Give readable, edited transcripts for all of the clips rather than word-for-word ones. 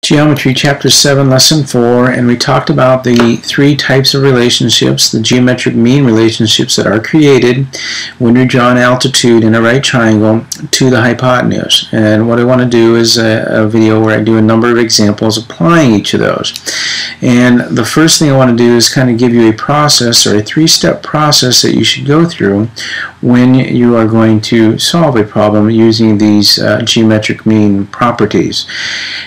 Geometry, Chapter 7, Lesson 4, and we talked about the three types of relationships, the geometric mean relationships that are created when you draw an altitude in a right triangle to the hypotenuse. And what I want to do is a video where I do a number of examples applying each of those. And the first thing I want to do is kind of give you a process, or a three-step process that you should go through when you are going to solve a problem using these geometric mean properties.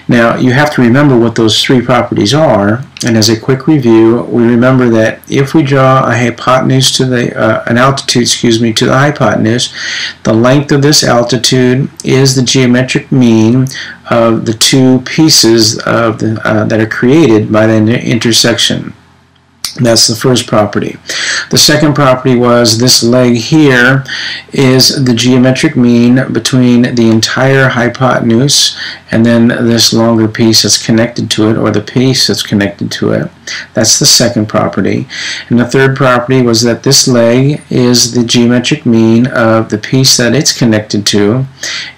Now, you have to remember what those three properties are, and as a quick review, we remember that if we draw a hypotenuse to the an altitude, to the hypotenuse, the length of this altitude is the geometric mean of the two pieces of the, that are created by the intersection. That's the first property. The second property was this leg here is the geometric mean between the entire hypotenuse and then this longer piece that's connected to it, or the piece that's connected to it. That's the second property. And the third property was that this leg is the geometric mean of the piece that it's connected to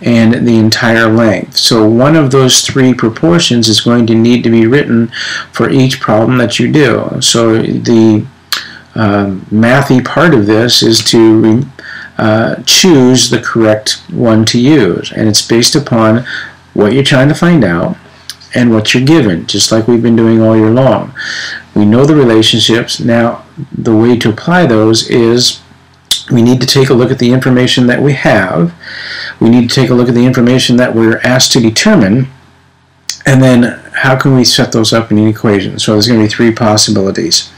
and the entire length. So one of those three proportions is going to need to be written for each problem that you do. So the mathy part of this is to choose the correct one to use, and it's based upon what you're trying to find out and what you're given, just like we've been doing all year long. We know the relationships. Now, the way to apply those is we need to take a look at the information that we have. We need to take a look at the information that we're asked to determine, and then how can we set those up in an equation? So there's going to be three possibilities.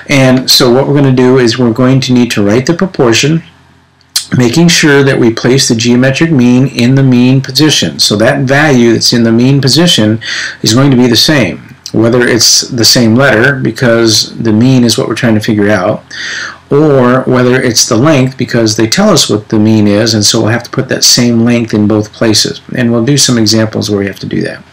And so what we're going to do is we're going to need to write the proportion, making sure that we place the geometric mean in the mean position. So that value that's in the mean position is going to be the same, whether it's the same letter, because the mean is what we're trying to figure out, or whether it's the length, because they tell us what the mean is, and so we'll have to put that same length in both places. And we'll do some examples where we have to do that.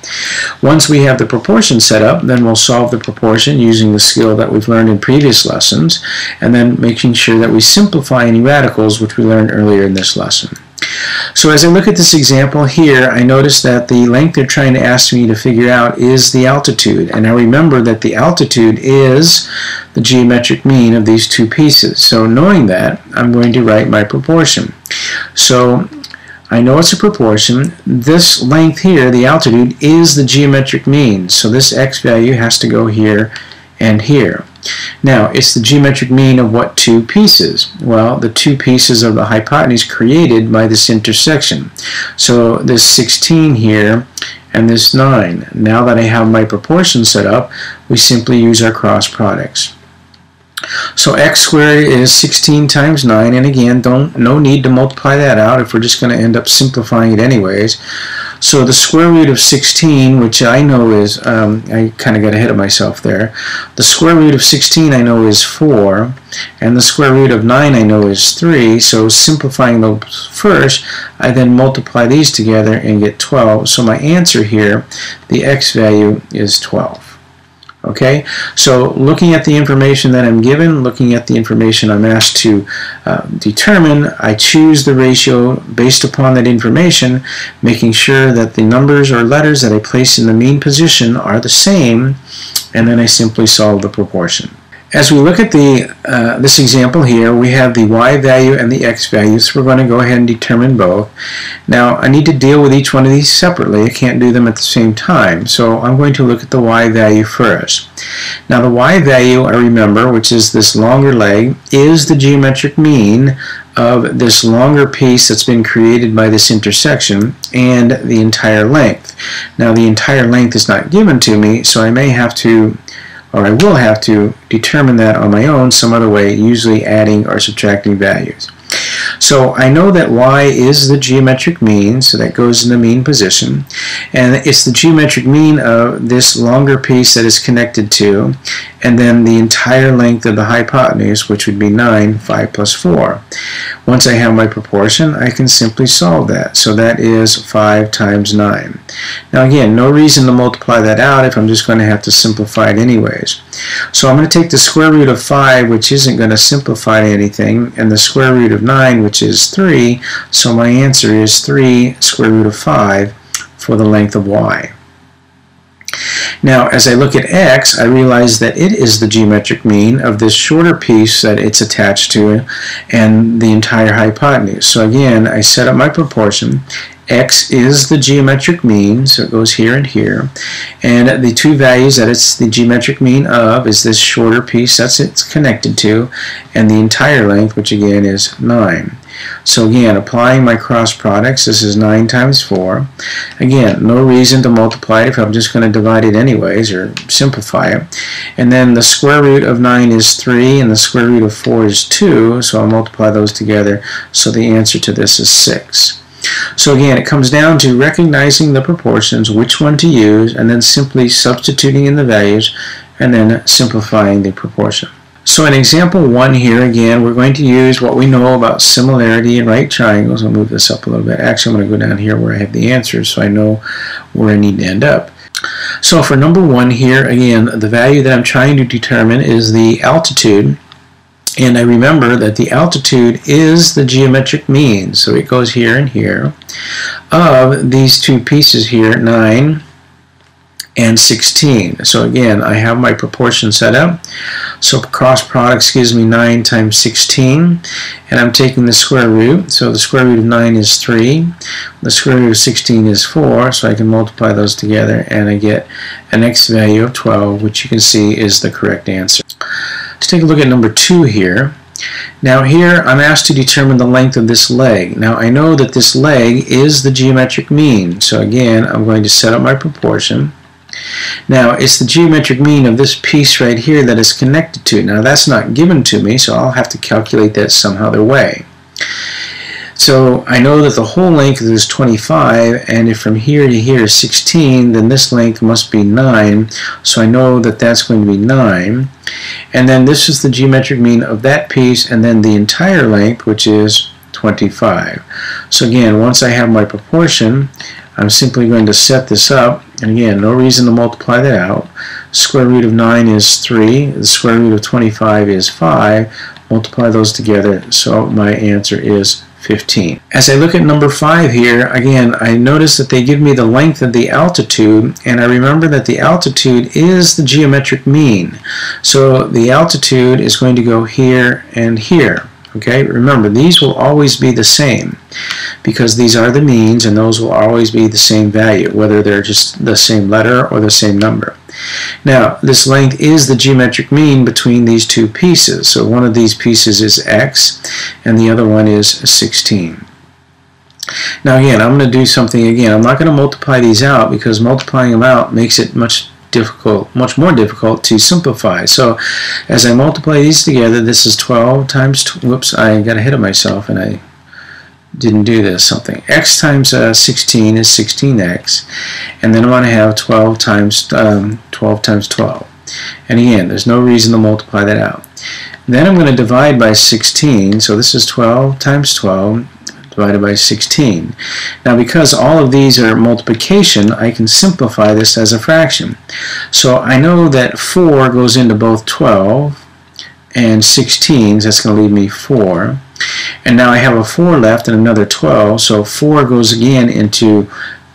Once we have the proportion set up, then we'll solve the proportion using the skill that we've learned in previous lessons, and then making sure that we simplify any radicals, which we learned earlier in this lesson. So as I look at this example here, I notice that the length they're trying to ask me to figure out is the altitude. And I remember that the altitude is the geometric mean of these two pieces. So knowing that, I'm going to write my proportion. So I know it's a proportion. This length here, the altitude, is the geometric mean. So this x value has to go here and here. Now, it's the geometric mean of what two pieces? Well, the two pieces of the hypotenuse created by this intersection. So this 16 here and this 9. Now that I have my proportion set up, we simply use our cross products. So x squared is 16 times 9, and again, no need to multiply that out if we're just going to end up simplifying it anyways. So the square root of 16, which I know is, I kind of got ahead of myself there. The square root of 16 I know is 4, and the square root of 9 I know is 3. So simplifying those first, I then multiply these together and get 12. So my answer here, the x value is 12. Okay, so looking at the information that I'm given, looking at the information I'm asked to determine, I choose the ratio based upon that information, making sure that the numbers or letters that I place in the mean position are the same, and then I simply solve the proportion. As we look at this example here, we have the y value and the x value, so we're going to go ahead and determine both. Now, I need to deal with each one of these separately. I can't do them at the same time, so I'm going to look at the y value first. Now, the y value, I remember, which is this longer leg, is the geometric mean of this longer piece that's been created by this intersection and the entire length. Now, the entire length is not given to me, so I may have to, or I will have to, determine that on my own some other way, usually adding or subtracting values. So I know that y is the geometric mean, so that goes in the mean position, and it's the geometric mean of this longer piece that is connected to, and then the entire length of the hypotenuse, which would be 9, 5 plus 4. Once I have my proportion, I can simply solve that. So that is 5 times 9. Now again, no reason to multiply that out if I'm just going to have to simplify it anyways. So I'm going to take the square root of 5, which isn't going to simplify anything, and the square root of 9, which is 3, so my answer is 3 square root of 5 for the length of y. Now, as I look at x, I realize that it is the geometric mean of this shorter piece that it's attached to and the entire hypotenuse. So again, I set up my proportion. X is the geometric mean, so it goes here and here. And the two values that it's the geometric mean of is this shorter piece that's it's connected to, and the entire length, which again is 9. So again, applying my cross products, this is 9 times 4. Again, no reason to multiply it if I'm just going to divide it anyways, or simplify it. And then the square root of 9 is 3, and the square root of 4 is 2, so I'll multiply those together. So the answer to this is 6. So again, it comes down to recognizing the proportions, which one to use, and then simply substituting in the values, and then simplifying the proportion. So in example 1 here, again, we're going to use what we know about similarity in right triangles. I'll move this up a little bit. Actually, I'm going to go down here where I have the answers so I know where I need to end up. So for number 1 here, again, the value that I'm trying to determine is the altitude. And I remember that the altitude is the geometric mean, so it goes here and here, of these two pieces here, 9 and 16. So again, I have my proportion set up. So cross products gives me 9 times 16, and I'm taking the square root. So the square root of 9 is 3. The square root of 16 is 4, so I can multiply those together, and I get an x value of 12, which you can see is the correct answer. Let's take a look at number 2 here. Now here I'm asked to determine the length of this leg. Now I know that this leg is the geometric mean, so again I'm going to set up my proportion. Now it's the geometric mean of this piece right here that is connected to it. Now that's not given to me, so I'll have to calculate that some other way. So I know that the whole length is 25, and if from here to here is 16, then this length must be 9, so I know that that's going to be 9. And then this is the geometric mean of that piece, and then the entire length, which is 25. So again, once I have my proportion, I'm simply going to set this up, and again, no reason to multiply that out. Square root of 9 is 3, the square root of 25 is 5, multiply those together, so my answer is 15. As I look at number 5 here, again, I notice that they give me the length of the altitude, and I remember that the altitude is the geometric mean. So the altitude is going to go here and here. Okay, remember, these will always be the same because these are the means, and those will always be the same value, whether they're just the same letter or the same number. Now, this length is the geometric mean between these two pieces. So one of these pieces is x, and the other one is 16. Now again, I'm going to do something again. I'm not going to multiply these out because multiplying them out makes it much more difficult to simplify. So as I multiply these together, this is 12 times, whoops, I got ahead of myself and I didn't do this something. X times 16 is 16x, and then I'm going to have 12 times 12. And again, there's no reason to multiply that out. Then I'm going to divide by 16, so this is 12 times 12 divided by 16. Now because all of these are multiplication, I can simplify this as a fraction. So I know that 4 goes into both 12 and 16, so that's going to leave me 4. And now I have a 4 left and another 12, so 4 goes again into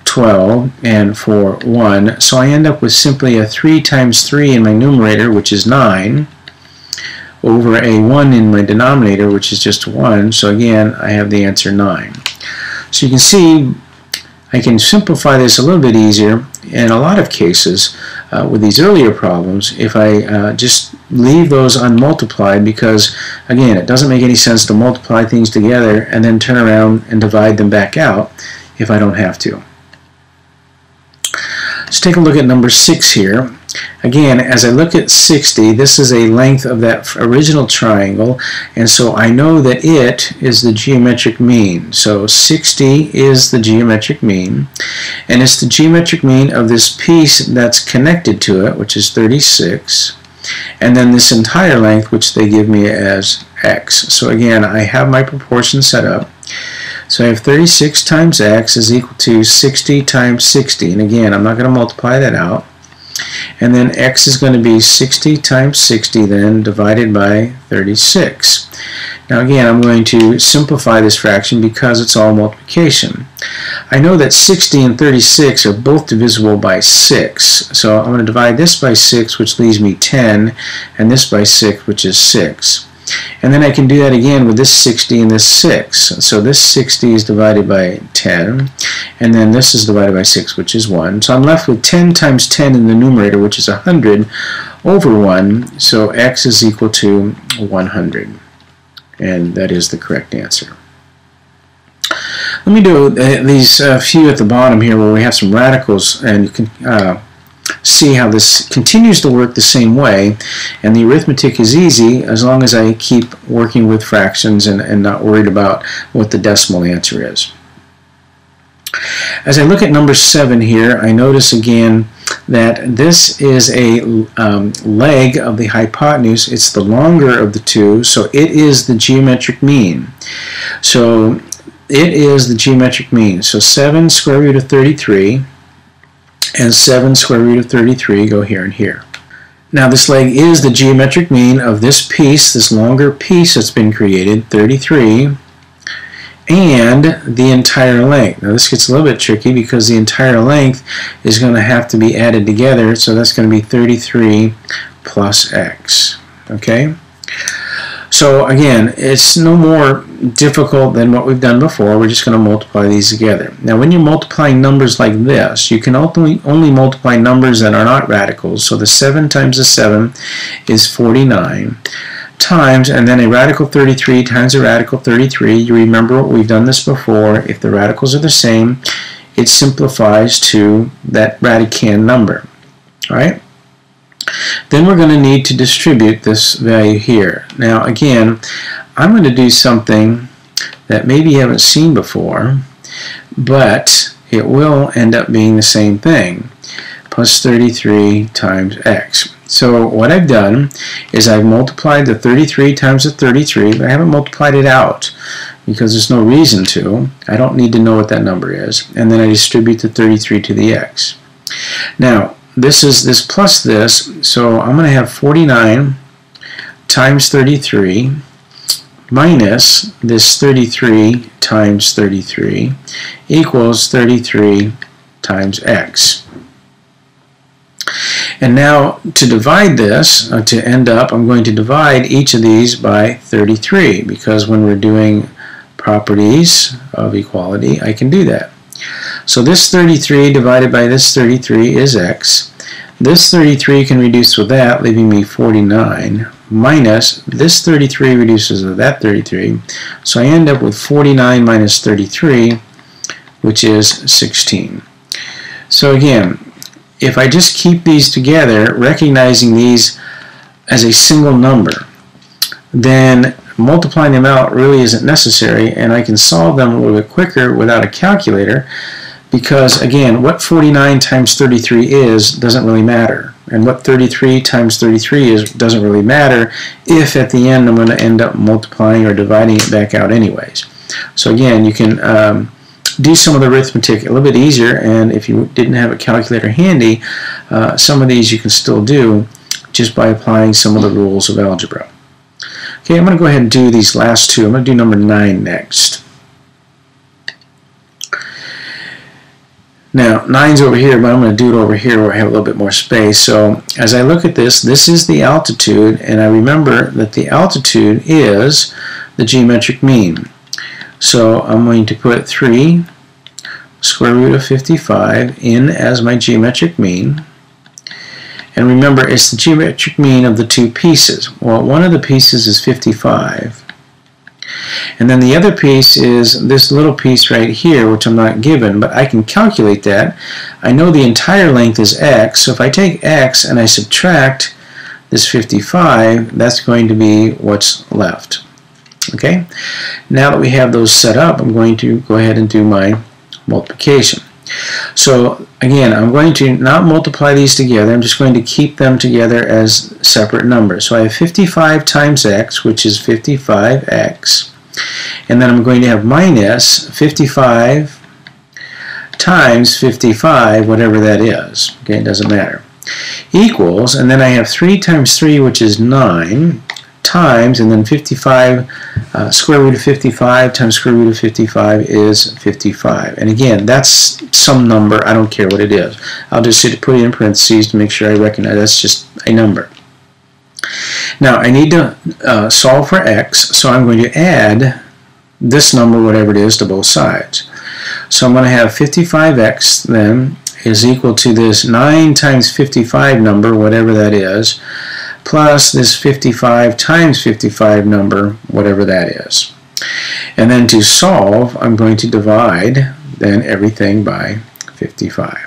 12 and 4, 1. So I end up with simply a 3 times 3 in my numerator, which is 9, over a 1 in my denominator, which is just 1. So again, I have the answer 9. So you can see I can simplify this a little bit easier in a lot of cases with these earlier problems if I just leave those unmultiplied, because again, it doesn't make any sense to multiply things together and then turn around and divide them back out if I don't have to. Let's take a look at number 6 here. Again, as I look at 60, this is a length of that original triangle, and so I know that it is the geometric mean. So 60 is the geometric mean, and it's the geometric mean of this piece that's connected to it, which is 36, and then this entire length, which they give me as x. So again, I have my proportion set up. So I have 36 times x is equal to 60 times 60, and again, I'm not going to multiply that out. And then x is going to be 60 times 60 then divided by 36. Now again, I'm going to simplify this fraction because it's all multiplication. I know that 60 and 36 are both divisible by 6. So I'm going to divide this by 6, which leaves me 10, and this by 6, which is 6. And then I can do that again with this 60 and this 6. So this 60 is divided by 10, and then this is divided by 6, which is 1. So I'm left with 10 times 10 in the numerator, which is 100, over 1. So x is equal to 100. And that is the correct answer. Let me do these few at the bottom here where we have some radicals, and you can see how this continues to work the same way, and the arithmetic is easy as long as I keep working with fractions and not worried about what the decimal answer is. As I look at number 7 here, I notice again that this is a leg of the hypotenuse. It's the longer of the two, so it is the geometric mean. So it is the geometric mean. So 7 square root of 33 and 7 square root of 33 go here and here. Now this leg is the geometric mean of this piece, this longer piece that's been created, 33, and the entire length. Now this gets a little bit tricky because the entire length is going to have to be added together, so that's going to be 33 plus x. Okay? So again, it's no more difficult than what we've done before. We're just going to multiply these together. Now when you're multiplying numbers like this, you can only multiply numbers that are not radicals. So the 7 times the 7 is 49. Times, and then a radical 33 times a radical 33. You remember we've done this before. If the radicals are the same, it simplifies to that radicand number. All right? Then we're going to need to distribute this value here. Now again, I'm going to do something that maybe you haven't seen before, but it will end up being the same thing. Plus 33 times x. So what I've done is I've multiplied the 33 times the 33, but I haven't multiplied it out because there's no reason to. I don't need to know what that number is. And then I distribute the 33 to the x. Now, this is this plus this, so I'm going to have 49 times 33 minus this 33 times 33 equals 33 times x. And now to divide this, to end up, I'm going to divide each of these by 33 because when we're doing properties of equality, I can do that. So this 33 divided by this 33 is x. This 33 can reduce with that, leaving me 49, minus this 33 reduces with that 33. So I end up with 49 minus 33, which is 16. So again, if I just keep these together, recognizing these as a single number, then multiplying them out really isn't necessary, and I can solve them a little bit quicker without a calculator because, again, what 49 times 33 is doesn't really matter, and what 33 times 33 is doesn't really matter if at the end I'm going to end up multiplying or dividing it back out anyways. So again, you can do some of the arithmetic a little bit easier, and if you didn't have a calculator handy, some of these you can still do just by applying some of the rules of algebra. Okay, I'm going to go ahead and do these last two. I'm going to do number 9 next. Now, 9's over here, but I'm going to do it over here where I have a little bit more space. So as I look at this, this is the altitude, and I remember that the altitude is the geometric mean. So I'm going to put 3 square root of 55 in as my geometric mean. And remember, it's the geometric mean of the two pieces. Well, one of the pieces is 55. And then the other piece is this little piece right here, which I'm not given, but I can calculate that. I know the entire length is x, so if I take x and I subtract this 55, that's going to be what's left. Okay? Now that we have those set up, I'm going to go ahead and do my multiplication. So again, I'm going to not multiply these together. I'm just going to keep them together as separate numbers. So I have 55 times x, which is 55x. And then I'm going to have minus 55 times 55, whatever that is. Okay, it doesn't matter. equals, and then I have 3 times 3, which is 9, times, and then 55, square root of 55 times square root of 55 is 55. And again, that's some number. I don't care what it is. I'll just put it in parentheses to make sure I recognize that's just a number. Now, I need to solve for x, so I'm going to add this number, whatever it is, to both sides. So I'm going to have 55x then is equal to this 9 times 55 number, whatever that is, plus this 55 times 55 number, whatever that is. And then to solve, I'm going to divide then everything by 55.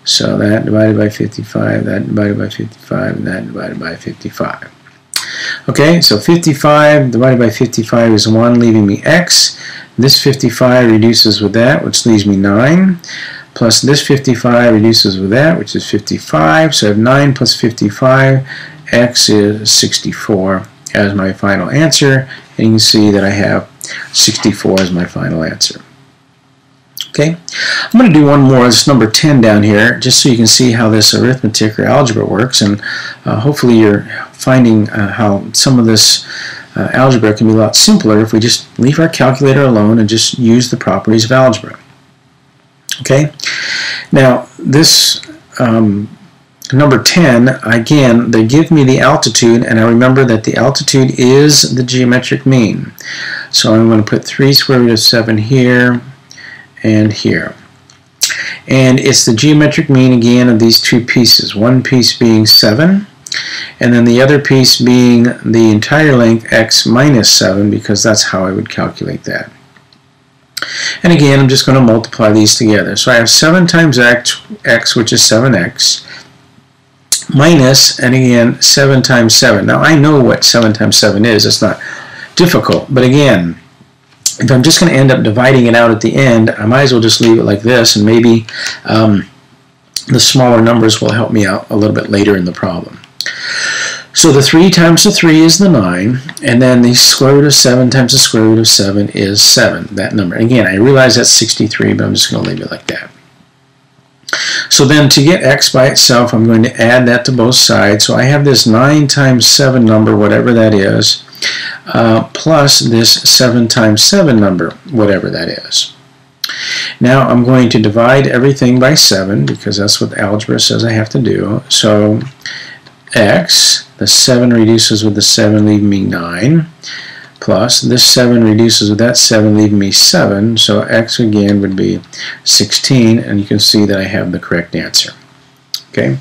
So that divided by 55, that divided by 55, and that divided by 55. Okay, so 55 divided by 55 is 1, leaving me x. This 55 reduces with that, which leaves me 9. Plus this 55 reduces with that, which is 55. So I have 9 plus 55. X is 64 as my final answer. And you can see that I have 64 as my final answer. Okay, I'm going to do one more. This number 10 down here, just so you can see how this arithmetic or algebra works, and hopefully you're finding how some of this algebra can be a lot simpler if we just leave our calculator alone and just use the properties of algebra. Okay, now this number 10, again, they give me the altitude, and I remember that the altitude is the geometric mean. So I'm going to put 3 square root of 7 here and here. And it's the geometric mean, again, of these two pieces. One piece being 7, and then the other piece being the entire length x minus 7, because that's how I would calculate that. And again, I'm just going to multiply these together. So I have 7 times x, which is 7x, minus, and again, 7 times 7. Now, I know what 7 times 7 is. It's not difficult. But again, if I'm just going to end up dividing it out at the end, I might as well just leave it like this, and maybe the smaller numbers will help me out a little bit later in the problem. So the 3 times the 3 is the 9, and then the square root of 7 times the square root of 7 is 7, that number. Again, I realize that's 63, but I'm just going to leave it like that. So then to get x by itself, I'm going to add that to both sides. So I have this 9 times 7 number, whatever that is, plus this 7 times 7 number, whatever that is. Now I'm going to divide everything by 7, because that's what algebra says I have to do. So x, the 7 reduces with the 7, leaving me 9, plus this 7 reduces with that 7, leaving me 7, so x again would be 16, and you can see that I have the correct answer. Okay,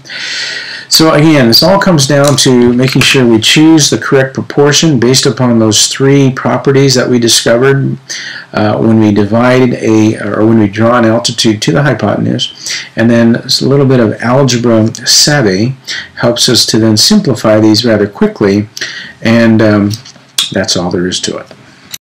so again, this all comes down to making sure we choose the correct proportion based upon those 3 properties that we discovered when we divide or when we draw an altitude to the hypotenuse. And then a little bit of algebra savvy helps us to then simplify these rather quickly, and that's all there is to it.